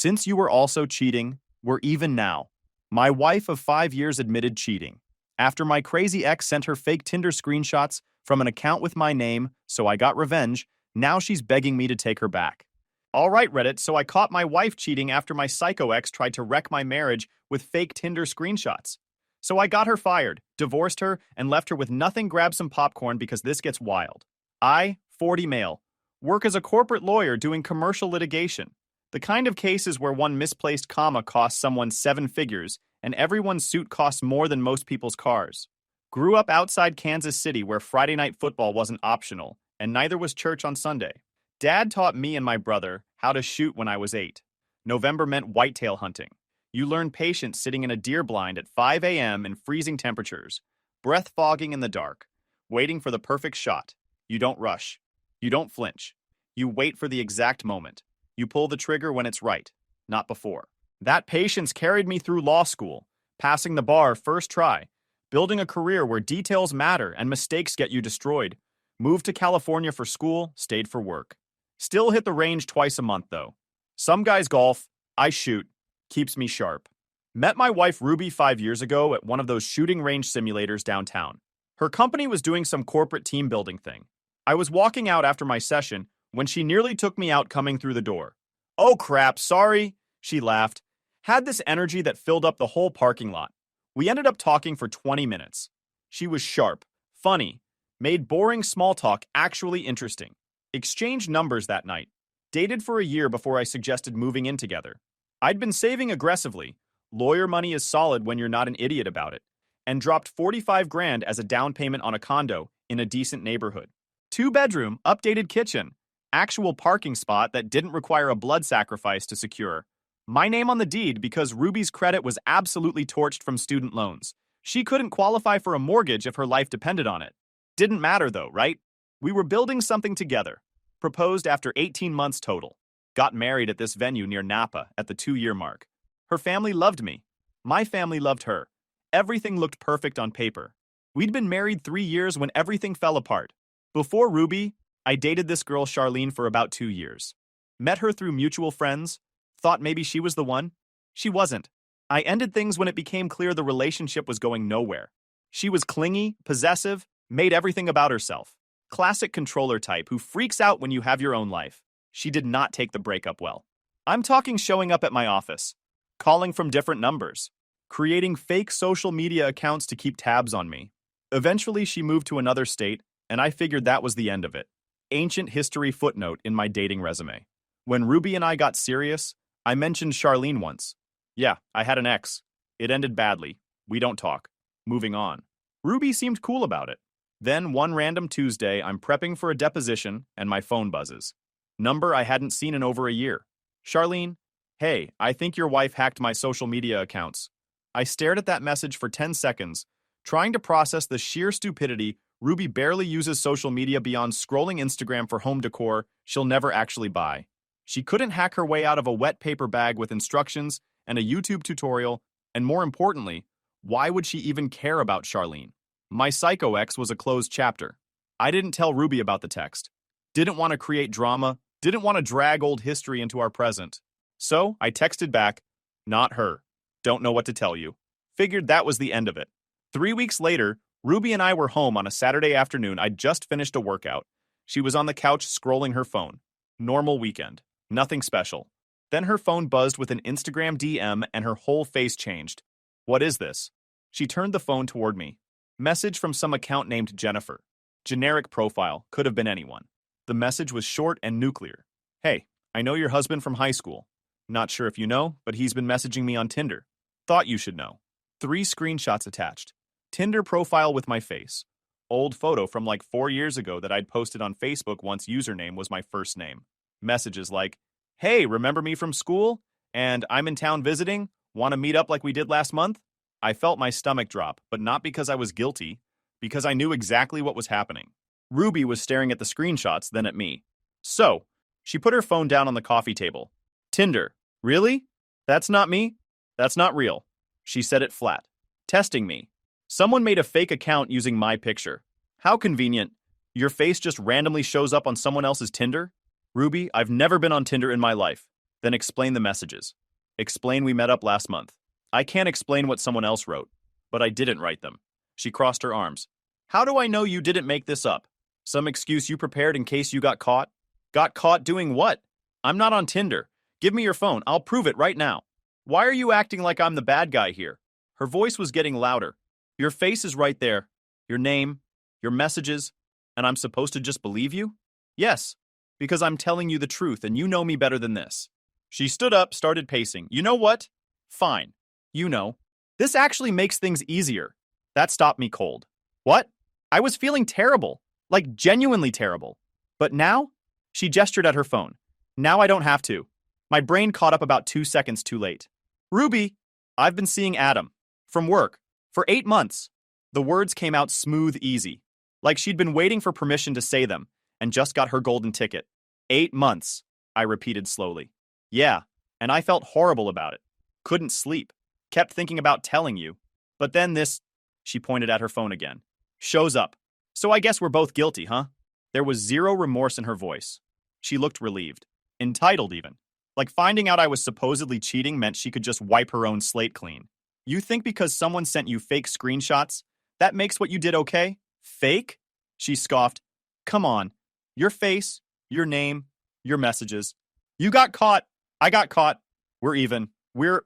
Since you were also cheating, we're even now. My wife of 5 years admitted cheating. After my crazy ex sent her fake Tinder screenshots from an account with my name, so I got revenge, now she's begging me to take her back. All right, Reddit, so I caught my wife cheating after my psycho ex tried to wreck my marriage with fake Tinder screenshots. So I got her fired, divorced her, and left her with nothing. Grab some popcorn because this gets wild. I, 40 male, work as a corporate lawyer doing commercial litigation. The kind of cases where one misplaced comma costs someone 7 figures and everyone's suit costs more than most people's cars. Grew up outside Kansas City where Friday night football wasn't optional, and neither was church on Sunday. Dad taught me and my brother how to shoot when I was 8. November meant whitetail hunting. You learn patience sitting in a deer blind at 5 a.m. in freezing temperatures, breath fogging in the dark, waiting for the perfect shot. You don't rush. You don't flinch. You wait for the exact moment. You pull the trigger when it's right, not before. That patience carried me through law school, passing the bar first try, building a career where details matter and mistakes get you destroyed. Moved to California for school, stayed for work. Still hit the range twice a month, though. Some guys golf, I shoot. Keeps me sharp. Met my wife Ruby 5 years ago at one of those shooting range simulators downtown. Her company was doing some corporate team building thing. I was walking out after my session when she nearly took me out coming through the door. "Oh crap, sorry," she laughed. Had this energy that filled up the whole parking lot. We ended up talking for 20 minutes. She was sharp, funny, made boring small talk actually interesting. Exchanged numbers that night. Dated for a year before I suggested moving in together. I'd been saving aggressively. Lawyer money is solid when you're not an idiot about it. And dropped 45 grand as a down payment on a condo in a decent neighborhood. 2-bedroom, updated kitchen. Actual parking spot that didn't require a blood sacrifice to secure. My name on the deed because Ruby's credit was absolutely torched from student loans. She couldn't qualify for a mortgage if her life depended on it. Didn't matter though, right? We were building something together. Proposed after 18 months total. Got married at this venue near Napa at the 2-year mark. Her family loved me. My family loved her. Everything looked perfect on paper. We'd been married 3 years when everything fell apart. Before Ruby, I dated this girl Charlene for about 2 years. Met her through mutual friends. Thought maybe she was the one. She wasn't. I ended things when it became clear the relationship was going nowhere. She was clingy, possessive, made everything about herself. Classic controller type who freaks out when you have your own life. She did not take the breakup well. I'm talking showing up at my office, calling from different numbers, creating fake social media accounts to keep tabs on me. Eventually, she moved to another state, and I figured that was the end of it. Ancient history footnote in my dating resume. When Ruby and I got serious, I mentioned Charlene once. Yeah, I had an ex. It ended badly. We don't talk. Moving on. Ruby seemed cool about it. Then one random Tuesday, I'm prepping for a deposition, and my phone buzzes. Number I hadn't seen in over a year. Charlene, hey, I think your wife hacked my social media accounts. I stared at that message for 10 seconds, trying to process the sheer stupidity. Ruby barely uses social media beyond scrolling Instagram for home decor she'll never actually buy. She couldn't hack her way out of a wet paper bag with instructions and a YouTube tutorial, and more importantly, why would she even care about Charlene? My psycho ex was a closed chapter. I didn't tell Ruby about the text. Didn't want to create drama, didn't want to drag old history into our present. So I texted back, not her. Don't know what to tell you. Figured that was the end of it. 3 weeks later, Ruby and I were home on a Saturday afternoon. I'd just finished a workout. She was on the couch scrolling her phone. Normal weekend. Nothing special. Then her phone buzzed with an Instagram DM and her whole face changed. What is this? She turned the phone toward me. Message from some account named Jennifer. Generic profile, could have been anyone. The message was short and nuclear. Hey, I know your husband from high school. Not sure if you know, but he's been messaging me on Tinder. Thought you should know. 3 screenshots attached. Tinder profile with my face. Old photo from like 4 years ago that I'd posted on Facebook once username was my first name. Messages like, hey, remember me from school? And I'm in town visiting. Want to meet up like we did last month? I felt my stomach drop, but not because I was guilty, because I knew exactly what was happening. Ruby was staring at the screenshots, then at me. So, she put her phone down on the coffee table. Tinder. Really? That's not me? That's not real. She said it flat. Testing me. Someone made a fake account using my picture. How convenient. Your face just randomly shows up on someone else's Tinder? Ruby, I've never been on Tinder in my life. Then explain the messages. Explain we met up last month. I can't explain what someone else wrote, but I didn't write them. She crossed her arms. How do I know you didn't make this up? Some excuse you prepared in case you got caught? Got caught doing what? I'm not on Tinder. Give me your phone. I'll prove it right now. Why are you acting like I'm the bad guy here? Her voice was getting louder. Your face is right there. Your name, your messages, and I'm supposed to just believe you? Yes, because I'm telling you the truth and you know me better than this. She stood up, started pacing. You know what? Fine. You know. This actually makes things easier. That stopped me cold. What? I was feeling terrible. Like genuinely terrible. But now? She gestured at her phone. Now I don't have to. My brain caught up about 2 seconds too late. Ruby, I've been seeing Adam. From work. For 8 months. The words came out smooth, easy. Like she'd been waiting for permission to say them, and just got her golden ticket. 8 months, I repeated slowly. Yeah, and I felt horrible about it. Couldn't sleep. Kept thinking about telling you. But then this, she pointed at her phone again, shows up. So I guess we're both guilty, huh? There was zero remorse in her voice. She looked relieved. Entitled, even. Like finding out I was supposedly cheating meant she could just wipe her own slate clean. You think because someone sent you fake screenshots, that makes what you did okay? Fake? She scoffed. Come on. Your face, your name, your messages. You got caught. I got caught. We're even. We're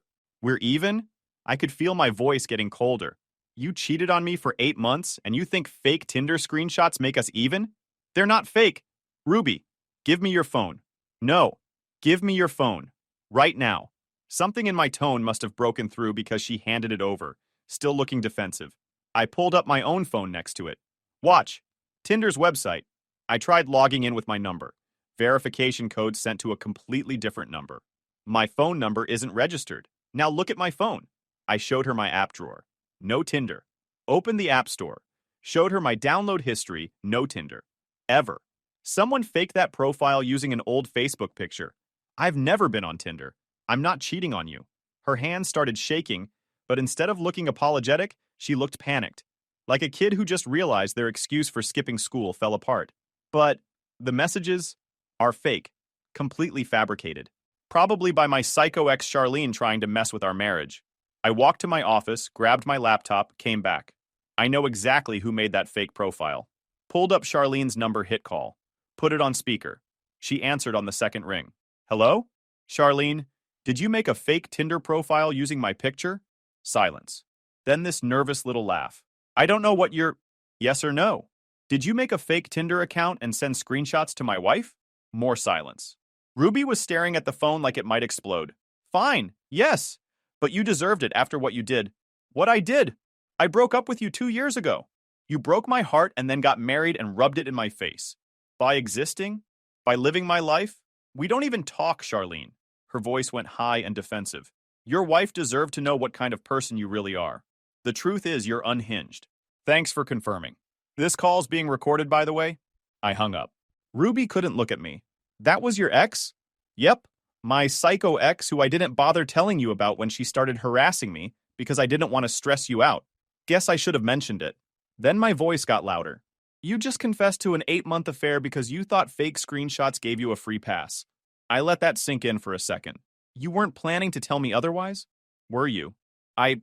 even? I could feel my voice getting colder. You cheated on me for 8 months, and you think fake Tinder screenshots make us even? They're not fake. Ruby, give me your phone. No, give me your phone. Right now. Something in my tone must have broken through because she handed it over, still looking defensive. I pulled up my own phone next to it. Watch. Tinder's website. I tried logging in with my number. Verification code sent to a completely different number. My phone number isn't registered. Now look at my phone. I showed her my app drawer. No Tinder. Opened the App Store. Showed her my download history. No Tinder. Ever. Someone faked that profile using an old Facebook picture. I've never been on Tinder. I'm not cheating on you. Her hands started shaking, but instead of looking apologetic, she looked panicked. Like a kid who just realized their excuse for skipping school fell apart. But the messages are fake. Completely fabricated. Probably by my psycho ex Charlene trying to mess with our marriage. I walked to my office, grabbed my laptop, came back. I know exactly who made that fake profile. Pulled up Charlene's number hit call. Put it on speaker. She answered on the second ring. Hello? Charlene, did you make a fake Tinder profile using my picture? Silence. Then this nervous little laugh. I don't know what you're... Yes or no? Did you make a fake Tinder account and send screenshots to my wife? More silence. Ruby was staring at the phone like it might explode. Fine, yes. But you deserved it after what you did. What I did? I broke up with you 2 years ago. You broke my heart and then got married and rubbed it in my face. By existing? By living my life? We don't even talk, Charlene. Her voice went high and defensive. Your wife deserved to know what kind of person you really are. The truth is you're unhinged. Thanks for confirming. This call's being recorded, by the way. I hung up. Ruby couldn't look at me. That was your ex? Yep. My psycho ex who I didn't bother telling you about when she started harassing me because I didn't want to stress you out. Guess I should have mentioned it. Then my voice got louder. You just confessed to an 8-month affair because you thought fake screenshots gave you a free pass. I let that sink in for a second. You weren't planning to tell me otherwise? Were you? I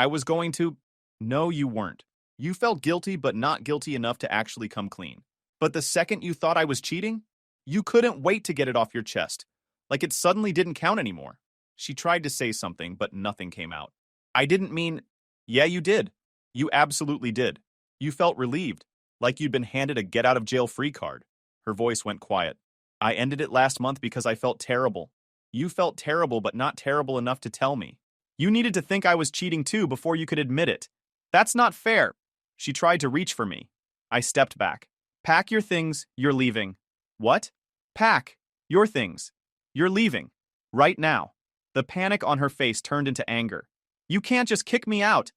was going to... No, you weren't. You felt guilty but not guilty enough to actually come clean. But the second you thought I was cheating, you couldn't wait to get it off your chest. Like it suddenly didn't count anymore. She tried to say something, but nothing came out. I didn't mean... Yeah, you did. You absolutely did. You felt relieved, like you'd been handed a get-out-of-jail-free card. Her voice went quiet. I ended it last month because I felt terrible. You felt terrible, but not terrible enough to tell me. You needed to think I was cheating too before you could admit it. That's not fair. She tried to reach for me. I stepped back. Pack your things, you're leaving. What? Pack your things. You're leaving. Right now. The panic on her face turned into anger. You can't just kick me out.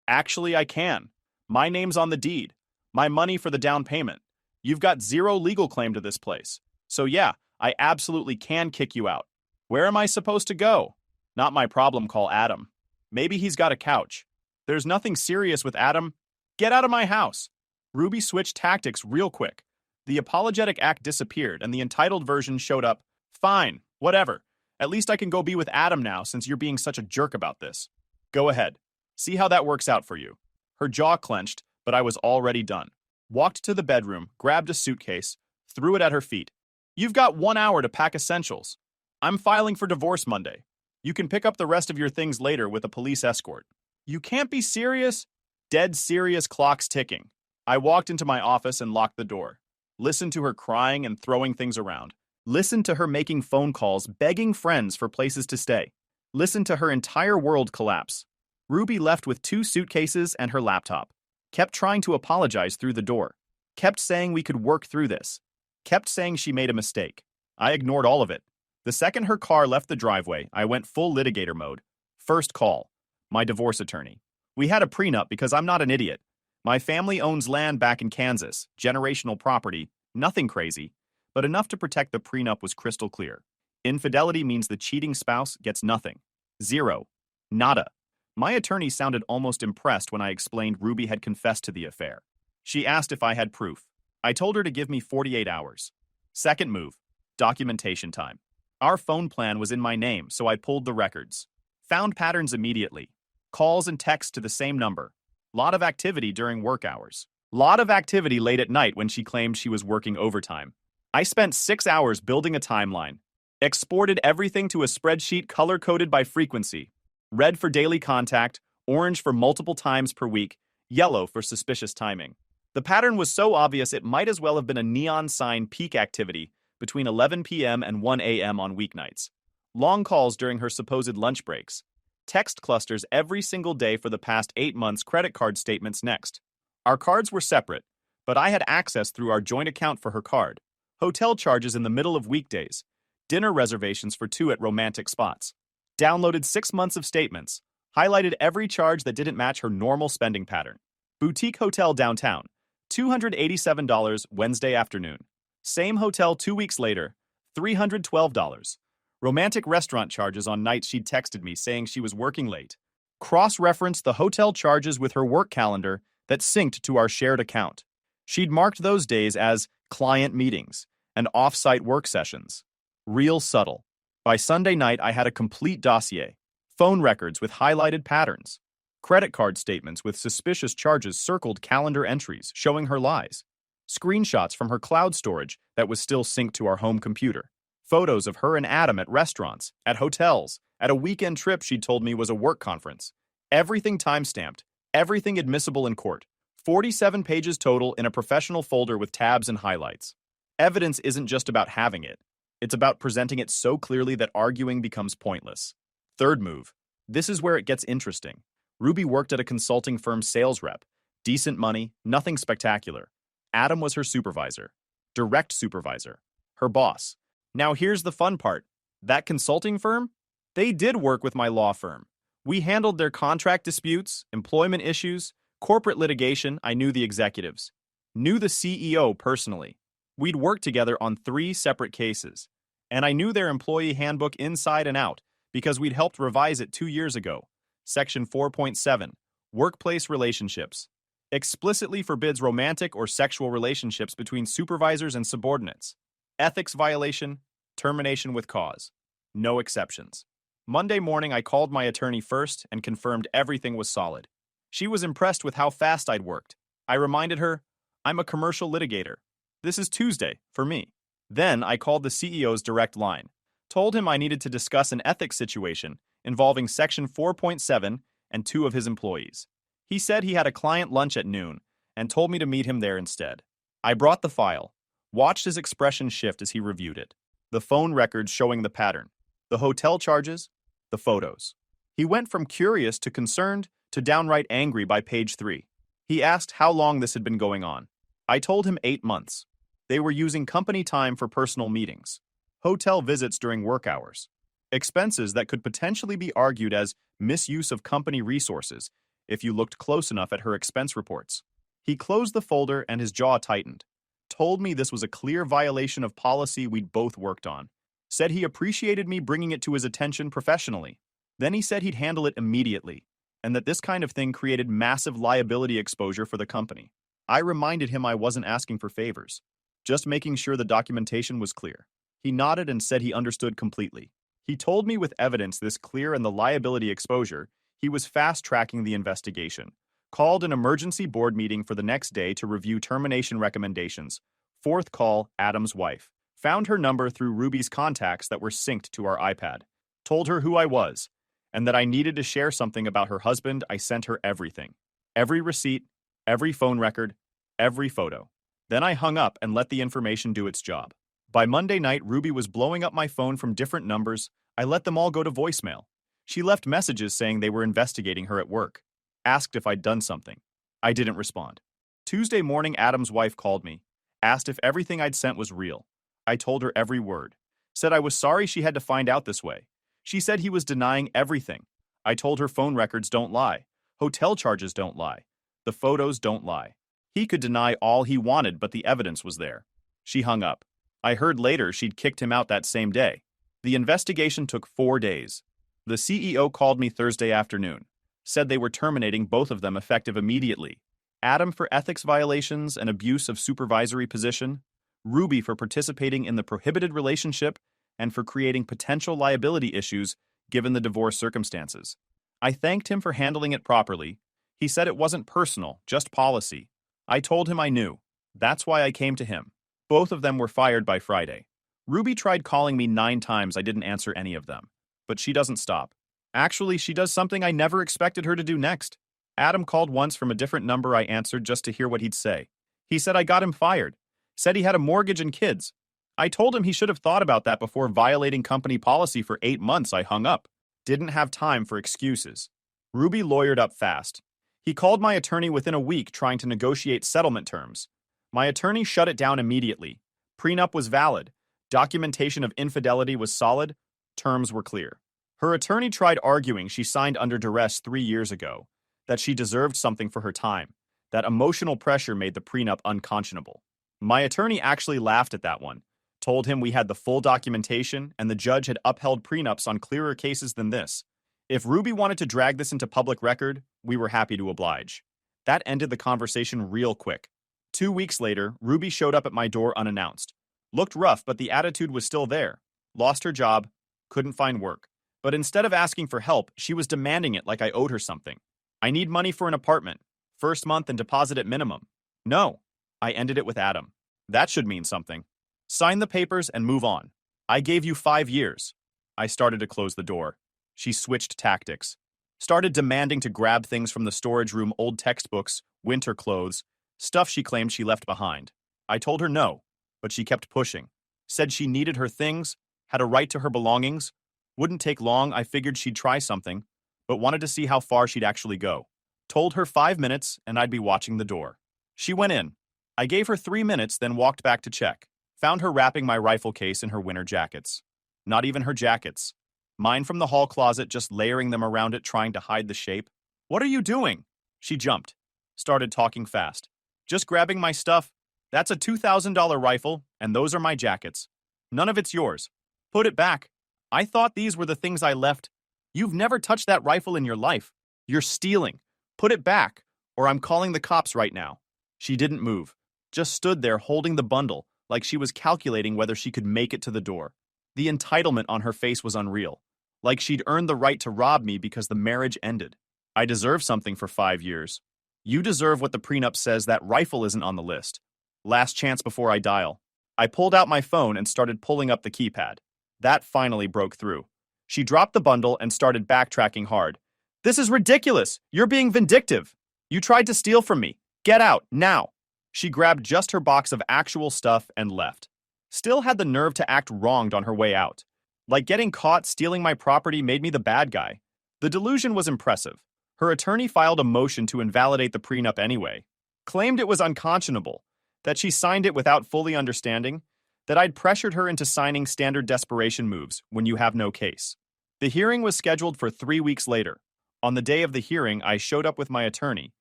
Actually, I can. My name's on the deed. My money for the down payment. You've got zero legal claim to this place. So yeah, I absolutely can kick you out. Where am I supposed to go? Not my problem, call Adam. Maybe he's got a couch. There's nothing serious with Adam. Get out of my house. Ruby switched tactics real quick. The apologetic act disappeared and the entitled version showed up. Fine, whatever. At least I can go be with Adam now since you're being such a jerk about this. Go ahead. See how that works out for you. Her jaw clenched, but I was already done. Walked to the bedroom, grabbed a suitcase, threw it at her feet. You've got 1 hour to pack essentials. I'm filing for divorce Monday. You can pick up the rest of your things later with a police escort. You can't be serious? Dead serious, clock's ticking. I walked into my office and locked the door. Listened to her crying and throwing things around. Listened to her making phone calls, begging friends for places to stay. Listened to her entire world collapse. Ruby left with 2 suitcases and her laptop. Kept trying to apologize through the door. Kept saying we could work through this. Kept saying she made a mistake. I ignored all of it. The second her car left the driveway, I went full litigator mode. First call. My divorce attorney. We had a prenup because I'm not an idiot. My family owns land back in Kansas, generational property, nothing crazy, but enough to protect the prenup was crystal clear. Infidelity means the cheating spouse gets nothing. Zero. Nada. My attorney sounded almost impressed when I explained Ruby had confessed to the affair. She asked if I had proof. I told her to give me 48 hours. Second move. Documentation time. Our phone plan was in my name, so I pulled the records. Found patterns immediately. Calls and texts to the same number. Lot of activity during work hours. Lot of activity late at night when she claimed she was working overtime. I spent 6 hours building a timeline. Exported everything to a spreadsheet color-coded by frequency. Red for daily contact, orange for multiple times per week, yellow for suspicious timing. The pattern was so obvious it might as well have been a neon sign peak activity between 11 p.m. and 1 a.m. on weeknights. Long calls during her supposed lunch breaks. Text clusters every single day for the past 8 months, credit card statements next. Our cards were separate, but I had access through our joint account for her card. Hotel charges in the middle of weekdays. Dinner reservations for 2 at romantic spots. Downloaded 6 months of statements. Highlighted every charge that didn't match her normal spending pattern. Boutique hotel downtown. $287 Wednesday afternoon. Same hotel 2 weeks later. $312. Romantic restaurant charges on nights she'd texted me saying she was working late. Cross-referenced the hotel charges with her work calendar that synced to our shared account. She'd marked those days as client meetings and off-site work sessions. Real subtle. By Sunday night, I had a complete dossier. Phone records with highlighted patterns. Credit card statements with suspicious charges circled calendar entries showing her lies. Screenshots from her cloud storage that was still synced to our home computer. Photos of her and Adam at restaurants, at hotels, at a weekend trip she'd told me was a work conference. Everything time-stamped, everything admissible in court. 47 pages total in a professional folder with tabs and highlights. Evidence isn't just about having it. It's about presenting it so clearly that arguing becomes pointless. Third move. This is where it gets interesting. Ruby worked at a consulting firm's sales rep. Decent money, nothing spectacular. Adam was her supervisor. Direct supervisor. Her boss. Now here's the fun part. That consulting firm? They did work with my law firm. We handled their contract disputes, employment issues, corporate litigation. I knew the executives. Knew the CEO personally. We'd worked together on 3 separate cases. And I knew their employee handbook inside and out because we'd helped revise it 2 years ago. Section 4.7, Workplace Relationships. Explicitly forbids romantic or sexual relationships between supervisors and subordinates. Ethics violation, termination with cause. No exceptions. Monday morning, I called my attorney first and confirmed everything was solid. She was impressed with how fast I'd worked. I reminded her, I'm a commercial litigator. This is Tuesday, for me. Then I called the CEO's direct line. Told him I needed to discuss an ethics situation involving Section 4.7 and 2 of his employees. He said he had a client lunch at noon and told me to meet him there instead. I brought the file, watched his expression shift as he reviewed it. The phone records showing the pattern, the hotel charges, the photos. He went from curious to concerned to downright angry by page 3. He asked how long this had been going on. I told him 8 months. They were using company time for personal meetings, hotel visits during work hours, expenses that could potentially be argued as misuse of company resources if you looked close enough at her expense reports. He closed the folder and his jaw tightened, told me this was a clear violation of policy we'd both worked on, said he appreciated me bringing it to his attention professionally. Then he said he'd handle it immediately, and that this kind of thing created massive liability exposure for the company. I reminded him I wasn't asking for favors, just making sure the documentation was clear. He nodded and said he understood completely. He told me with evidence this clear and the liability exposure, he was fast-tracking the investigation. Called an emergency board meeting for the next day to review termination recommendations. Fourth call, Adam's wife. Found her number through Ruby's contacts that were synced to our iPad. Told her who I was, and that I needed to share something about her husband. I sent her everything. Every receipt, every phone record, every photo. Then I hung up and let the information do its job. By Monday night, Ruby was blowing up my phone from different numbers. I let them all go to voicemail. She left messages saying they were investigating her at work. Asked if I'd done something. I didn't respond. Tuesday morning, Adam's wife called me. Asked if everything I'd sent was real. I told her every word. Said I was sorry she had to find out this way. She said he was denying everything. I told her phone records don't lie. Hotel charges don't lie. The photos don't lie. He could deny all he wanted, but the evidence was there. She hung up. I heard later she'd kicked him out that same day. The investigation took 4 days. The CEO called me Thursday afternoon. Said they were terminating both of them effective immediately. Adam for ethics violations and abuse of supervisory position. Ruby for participating in the prohibited relationship and for creating potential liability issues given the divorce circumstances. I thanked him for handling it properly. He said it wasn't personal, just policy. I told him I knew. That's why I came to him. Both of them were fired by Friday. Ruby tried calling me 9 times. I didn't answer any of them. But she doesn't stop. Actually, she does something I never expected her to do next. Adam called once from a different number. I answered just to hear what he'd say. He said I got him fired. Said he had a mortgage and kids. I told him he should have thought about that before violating company policy for 8 months. I hung up. Didn't have time for excuses. Ruby lawyered up fast. He called my attorney within a week trying to negotiate settlement terms. My attorney shut it down immediately. Prenup was valid. Documentation of infidelity was solid. Terms were clear. Her attorney tried arguing she signed under duress 3 years ago, that she deserved something for her time, that emotional pressure made the prenup unconscionable. My attorney actually laughed at that one, told him we had the full documentation and the judge had upheld prenups on clearer cases than this. If Ruby wanted to drag this into public record, we were happy to oblige. That ended the conversation real quick. 2 weeks later, Ruby showed up at my door unannounced. Looked rough, but the attitude was still there. Lost her job, couldn't find work. But instead of asking for help, she was demanding it like I owed her something. I need money for an apartment. First month and deposit at minimum. No. I ended it with Adam. That should mean something. Sign the papers and move on. I gave you 5 years. I started to close the door. She switched tactics. Started demanding to grab things from the storage room, old textbooks, winter clothes, stuff she claimed she left behind. I told her no, but she kept pushing. Said she needed her things, had a right to her belongings. Wouldn't take long. I figured she'd try something, but wanted to see how far she'd actually go. Told her 5 minutes and I'd be watching the door. She went in. I gave her 3 minutes, then walked back to check. Found her wrapping my rifle case in her winter jackets. Not even her jackets. Mine from the hall closet, just layering them around it, trying to hide the shape. What are you doing? She jumped. Started talking fast. Just grabbing my stuff. That's a $2,000 rifle, and those are my jackets. None of it's yours. Put it back. I thought these were the things I left. You've never touched that rifle in your life. You're stealing. Put it back, or I'm calling the cops right now. She didn't move. Just stood there holding the bundle, like she was calculating whether she could make it to the door. The entitlement on her face was unreal. Like she'd earned the right to rob me because the marriage ended. I deserve something for 5 years. You deserve what the prenup says. That rifle isn't on the list. Last chance before I dial. I pulled out my phone and started pulling up the keypad. That finally broke through. She dropped the bundle and started backtracking hard. This is ridiculous. You're being vindictive. You tried to steal from me. Get out, now. She grabbed just her box of actual stuff and left. Still had the nerve to act wronged on her way out. Like getting caught stealing my property made me the bad guy. The delusion was impressive. Her attorney filed a motion to invalidate the prenup anyway. Claimed it was unconscionable, that she signed it without fully understanding, that I'd pressured her into signing standard desperation moves when you have no case. The hearing was scheduled for 3 weeks later. On the day of the hearing, I showed up with my attorney,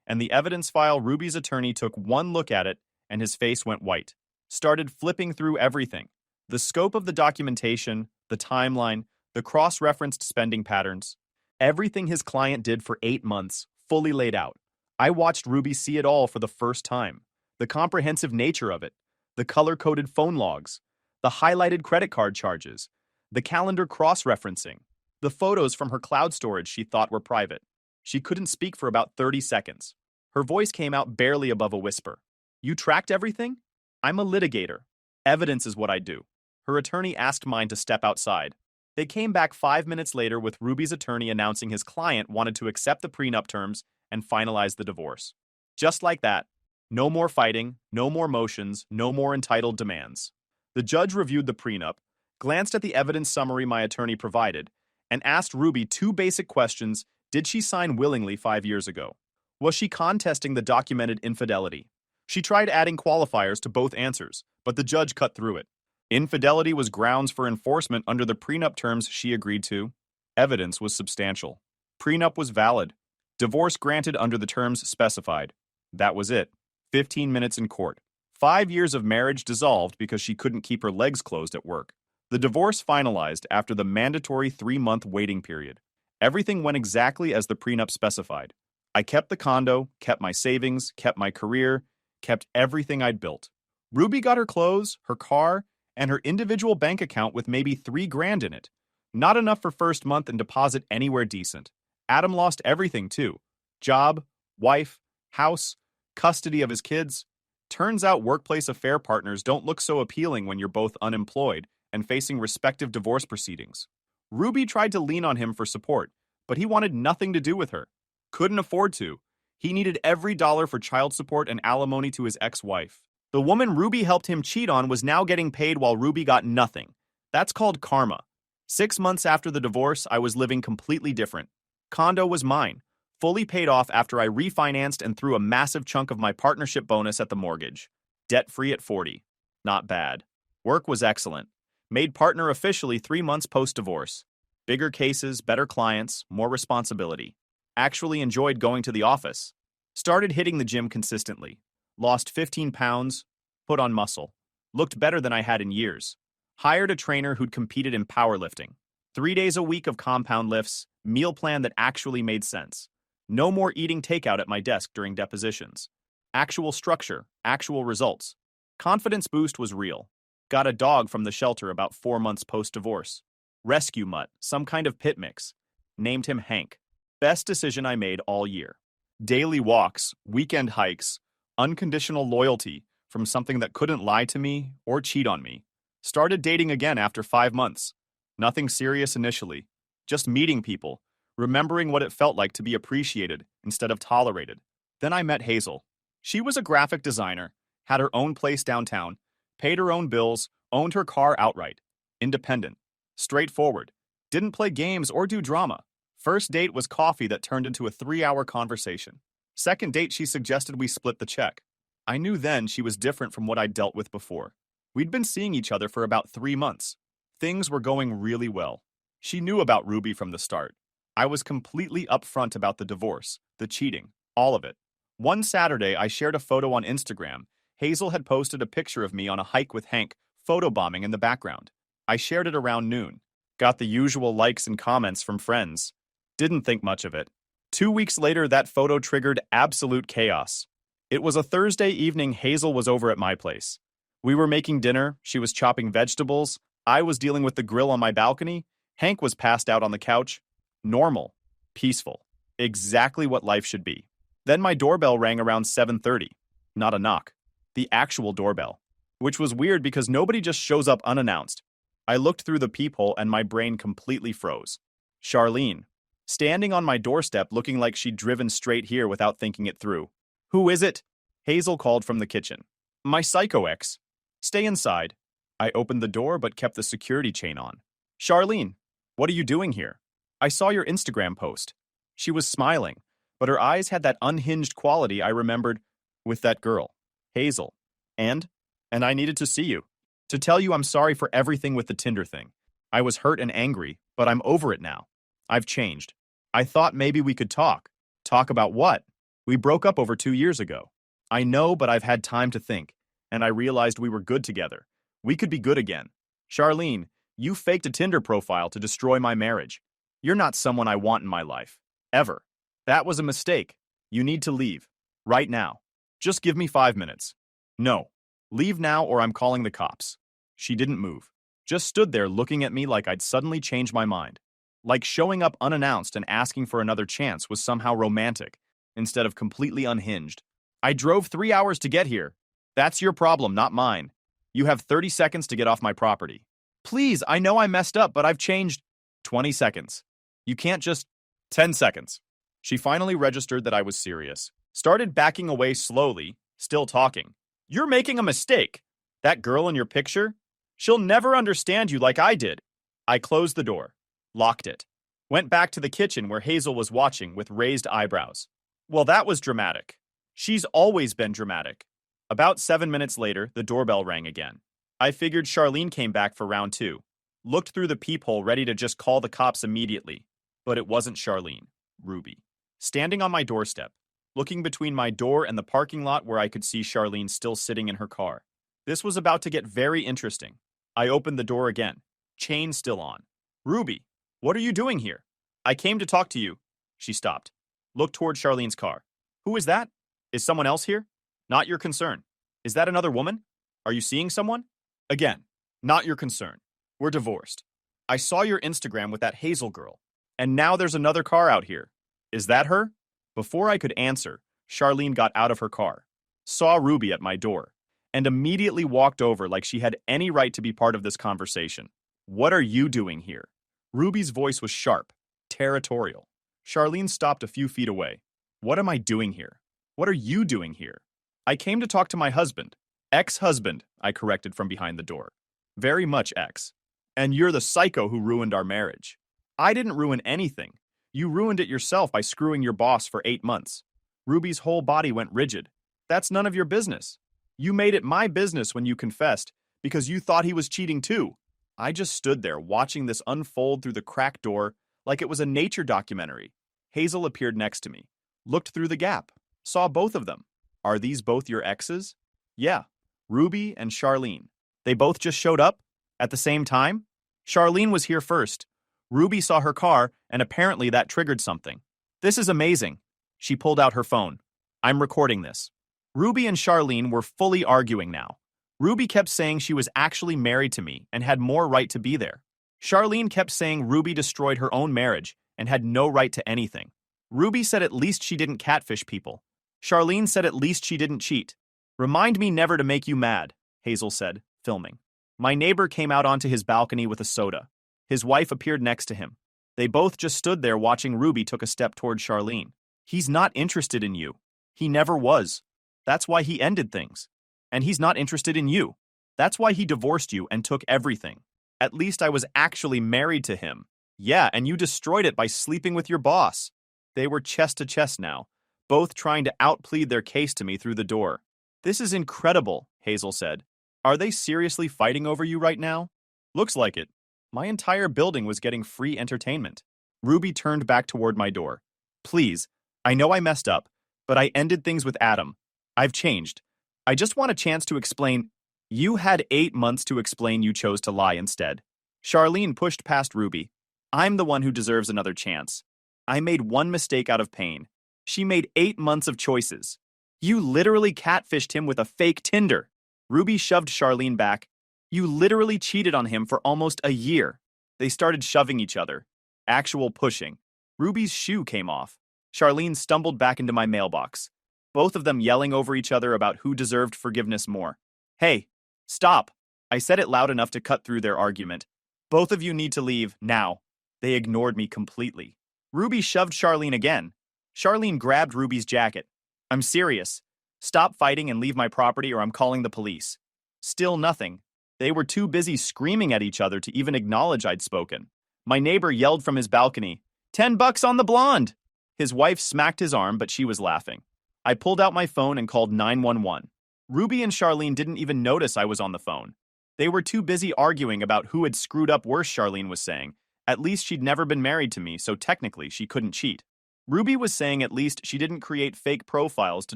and the evidence file. Ruby's attorney took one look at it, and his face went white. Started flipping through everything. The scope of the documentation, the timeline, the cross-referenced spending patterns. Everything his client did for 8 months, fully laid out. I watched Ruby see it all for the first time. The comprehensive nature of it. The color-coded phone logs, the highlighted credit card charges, The calendar cross-referencing. The photos from her cloud storage she thought were private. She couldn't speak for about 30 seconds. Her voice came out barely above a whisper. You tracked everything? I'm a litigator. Evidence is what I do. Her attorney asked mine to step outside. They came back 5 minutes later with Ruby's attorney announcing his client wanted to accept the prenup terms and finalize the divorce. Just like that. No more fighting, no more motions, no more entitled demands. The judge reviewed the prenup, glanced at the evidence summary my attorney provided, and asked Ruby two basic questions. Did she sign willingly 5 years ago? Was she contesting the documented infidelity? She tried adding qualifiers to both answers, but the judge cut through it. Infidelity was grounds for enforcement under the prenup terms she agreed to. Evidence was substantial. Prenup was valid. Divorce granted under the terms specified. That was it. 15 minutes in court. 5 years of marriage dissolved because she couldn't keep her legs closed at work. The divorce finalized after the mandatory 3-month waiting period. Everything went exactly as the prenup specified. I kept the condo, kept my savings, kept my career, kept everything I'd built. Ruby got her clothes, her car, and her individual bank account with maybe $3,000 in it. Not enough for first month and deposit anywhere decent. Adam lost everything too. Job, wife, house, custody of his kids. Turns out workplace affair partners don't look so appealing when you're both unemployed and facing respective divorce proceedings. Ruby tried to lean on him for support, but he wanted nothing to do with her. Couldn't afford to. He needed every dollar for child support and alimony to his ex-wife. The woman Ruby helped him cheat on was now getting paid while Ruby got nothing. That's called karma. 6 months after the divorce, I was living completely different. Condo was mine, fully paid off after I refinanced and threw a massive chunk of my partnership bonus at the mortgage. Debt-free at 40. Not bad. Work was excellent. Made partner officially 3 months post-divorce. Bigger cases, better clients, more responsibility. Actually enjoyed going to the office. Started hitting the gym consistently. Lost 15 pounds, put on muscle. Looked better than I had in years. Hired a trainer who'd competed in powerlifting. 3 days a week of compound lifts, meal plan that actually made sense. No more eating takeout at my desk during depositions. Actual structure, actual results. Confidence boost was real. Got a dog from the shelter about 4 months post-divorce. Rescue mutt, some kind of pit mix. Named him Hank. Best decision I made all year. Daily walks, weekend hikes, unconditional loyalty from something that couldn't lie to me or cheat on me. Started dating again after 5 months. Nothing serious initially. Just meeting people, remembering what it felt like to be appreciated instead of tolerated. Then I met Hazel. She was a graphic designer, had her own place downtown, paid her own bills, owned her car outright. Independent. Straightforward. Didn't play games or do drama. First date was coffee that turned into a 3-hour conversation. Second date, she suggested we split the check. I knew then she was different from what I'd dealt with before. We'd been seeing each other for about 3 months. Things were going really well. She knew about Ruby from the start. I was completely upfront about the divorce, the cheating, all of it. One Saturday, I shared a photo on Instagram. Hazel had posted a picture of me on a hike with Hank, photobombing in the background. I shared it around noon. Got the usual likes and comments from friends. Didn't think much of it. 2 weeks later, that photo triggered absolute chaos. It was a Thursday evening. Hazel was over at my place. We were making dinner, she was chopping vegetables, I was dealing with the grill on my balcony, Hank was passed out on the couch. Normal. Peaceful. Exactly what life should be. Then my doorbell rang around 7:30. Not a knock. The actual doorbell. Which was weird because nobody just shows up unannounced. I looked through the peephole and my brain completely froze. Charlene. Standing on my doorstep looking like she'd driven straight here without thinking it through. Who is it? Hazel called from the kitchen. My psycho ex. Stay inside. I opened the door but kept the security chain on. Charlene, what are you doing here? I saw your Instagram post. She was smiling, but her eyes had that unhinged quality I remembered with that girl, Hazel. And I needed to see you. To tell you I'm sorry for everything with the Tinder thing. I was hurt and angry, but I'm over it now. I've changed. I thought maybe we could talk. Talk about what? We broke up over 2 years ago. I know, but I've had time to think, and I realized we were good together. We could be good again. Charlene, you faked a Tinder profile to destroy my marriage. You're not someone I want in my life. Ever. That was a mistake. You need to leave. Right now. Just give me 5 minutes. No. Leave now or I'm calling the cops. She didn't move. just stood there looking at me like I'd suddenly changed my mind. Like showing up unannounced and asking for another chance was somehow romantic, instead of completely unhinged. I drove 3 hours to get here. That's your problem, not mine. You have 30 seconds to get off my property. Please, I know I messed up, but I've changed. 20 seconds. You can't just... 10 seconds. She finally registered that I was serious. Started backing away slowly, still talking. You're making a mistake. That girl in your picture? She'll never understand you like I did. I closed the door, locked it, went back to the kitchen where Hazel was watching with raised eyebrows. Well, that was dramatic. She's always been dramatic. About 7 minutes later, the doorbell rang again. I figured Charlene came back for round 2. Looked through the peephole ready to just call the cops immediately. But it wasn't Charlene, Ruby. Standing on my doorstep, looking between my door and the parking lot where I could see Charlene still sitting in her car. This was about to get very interesting. I opened the door again, chain still on. Ruby, what are you doing here? I came to talk to you. She stopped. Looked toward Charlene's car. Who is that? Is someone else here? Not your concern. Is that another woman? Are you seeing someone? Again, not your concern. We're divorced. I saw your Instagram with that Hazel girl. And now there's another car out here. Is that her? Before I could answer, Charlene got out of her car, saw Ruby at my door, and immediately walked over like she had any right to be part of this conversation. What are you doing here? Ruby's voice was sharp, territorial. Charlene stopped a few feet away. What am I doing here? What are you doing here? I came to talk to my husband. Ex-husband, I corrected from behind the door. Very much ex. And you're the psycho who ruined our marriage. I didn't ruin anything. You ruined it yourself by screwing your boss for 8 months. Ruby's whole body went rigid. That's none of your business. You made it my business when you confessed, because you thought he was cheating too. I just stood there watching this unfold through the cracked door like it was a nature documentary. Hazel appeared next to me, looked through the gap, saw both of them. Are these both your exes? Yeah, Ruby and Charlene. They both just showed up? At the same time? Charlene was here first. Ruby saw her car, and apparently that triggered something. This is amazing. She pulled out her phone. I'm recording this. Ruby and Charlene were fully arguing now. Ruby kept saying she was actually married to me and had more right to be there. Charlene kept saying Ruby destroyed her own marriage and had no right to anything. Ruby said at least she didn't catfish people. Charlene said at least she didn't cheat. Remind me never to make you mad, Hazel said, filming. My neighbor came out onto his balcony with a soda. His wife appeared next to him. They both just stood there watching Ruby took a step toward Charlene. He's not interested in you. He never was. That's why he ended things. And he's not interested in you. That's why he divorced you and took everything. At least I was actually married to him. Yeah, and you destroyed it by sleeping with your boss. They were chest to chest now, both trying to outplead their case to me through the door. This is incredible, Hazel said. Are they seriously fighting over you right now? Looks like it. My entire building was getting free entertainment. Ruby turned back toward my door. Please, I know I messed up, but I ended things with Adam. I've changed. I just want a chance to explain. You had 8 months to explain you chose to lie instead. Charlene pushed past Ruby. I'm the one who deserves another chance. I made one mistake out of pain. She made 8 months of choices. You literally catfished him with a fake Tinder. Ruby shoved Charlene back. You literally cheated on him for almost a year. They started shoving each other. Actual pushing. Ruby's shoe came off. Charlene stumbled back into my mailbox. Both of them yelling over each other about who deserved forgiveness more. Hey, stop. I said it loud enough to cut through their argument. Both of you need to leave, now. They ignored me completely. Ruby shoved Charlene again. Charlene grabbed Ruby's jacket. I'm serious. Stop fighting and leave my property or I'm calling the police. Still nothing. They were too busy screaming at each other to even acknowledge I'd spoken. My neighbor yelled from his balcony, $10 on the blonde! His wife smacked his arm, but she was laughing. I pulled out my phone and called 911. Ruby and Charlene didn't even notice I was on the phone. They were too busy arguing about who had screwed up worse, Charlene was saying. At least she'd never been married to me, so technically she couldn't cheat. Ruby was saying at least she didn't create fake profiles to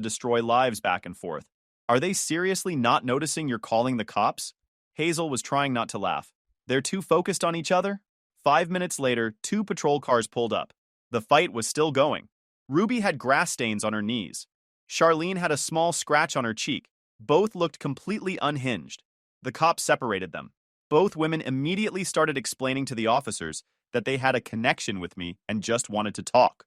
destroy lives back and forth. Are they seriously not noticing you're calling the cops? Hazel was trying not to laugh. They're too focused on each other? 5 minutes later, 2 patrol cars pulled up. The fight was still going. Ruby had grass stains on her knees. Charlene had a small scratch on her cheek. Both looked completely unhinged. The cops separated them. Both women immediately started explaining to the officers that they had a connection with me and just wanted to talk.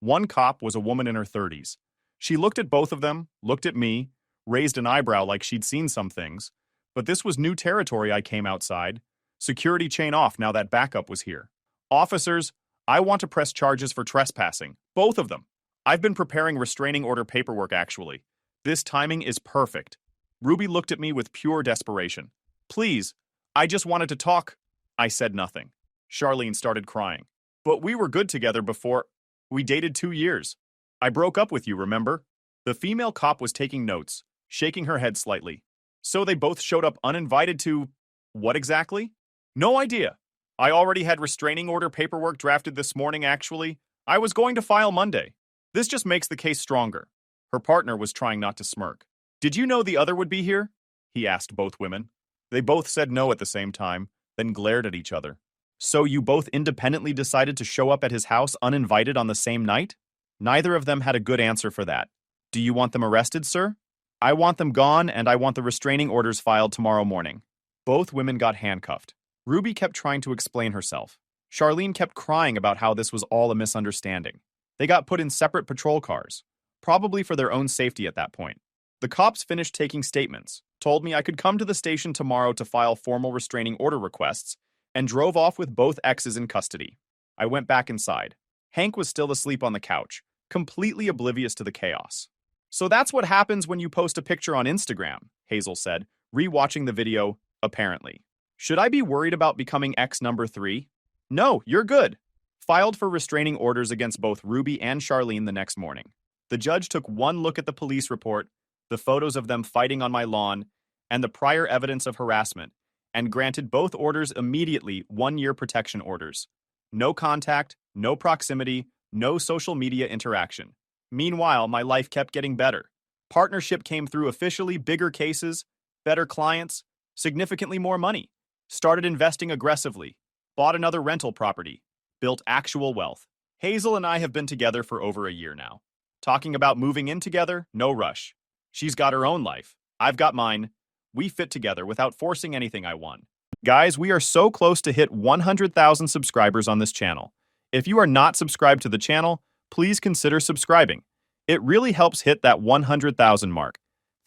One cop was a woman in her 30s. She looked at both of them, looked at me, raised an eyebrow like she'd seen some things. But this was new territory. I came outside. Security chain off now that backup was here. Officers, I want to press charges for trespassing. Both of them. I've been preparing restraining order paperwork, actually. This timing is perfect. Ruby looked at me with pure desperation. Please, I just wanted to talk. I said nothing. Charlene started crying. But we were good together before. We dated 2 years. I broke up with you, remember? The female cop was taking notes, shaking her head slightly. So they both showed up uninvited to... What exactly? No idea. I already had restraining order paperwork drafted this morning, actually. I was going to file Monday. This just makes the case stronger. Her partner was trying not to smirk. Did you know the other would be here? He asked both women. They both said no at the same time, then glared at each other. So you both independently decided to show up at his house uninvited on the same night? Neither of them had a good answer for that. Do you want them arrested, sir? I want them gone, and I want the restraining orders filed tomorrow morning. Both women got handcuffed. Ruby kept trying to explain herself. Charlene kept crying about how this was all a misunderstanding. They got put in separate patrol cars, probably for their own safety at that point. The cops finished taking statements, told me I could come to the station tomorrow to file formal restraining order requests, and drove off with both exes in custody. I went back inside. Hank was still asleep on the couch, completely oblivious to the chaos. So that's what happens when you post a picture on Instagram, Hazel said, re-watching the video, apparently. Should I be worried about becoming ex number 3? No, you're good. Filed for restraining orders against both Ruby and Charlene the next morning. The judge took one look at the police report, the photos of them fighting on my lawn, and the prior evidence of harassment, and granted both orders immediately 1-year protection orders. No contact, no proximity, no social media interaction. Meanwhile, my life kept getting better. Partnership came through officially, bigger cases, better clients, significantly more money. Started investing aggressively, bought another rental property, built actual wealth. Hazel and I have been together for over a year now. Talking about moving in together, no rush. She's got her own life. I've got mine. We fit together without forcing anything I want. Guys, we are so close to hit 100,000 subscribers on this channel. If you are not subscribed to the channel, please consider subscribing. It really helps hit that 100,000 mark.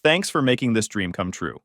Thanks for making this dream come true.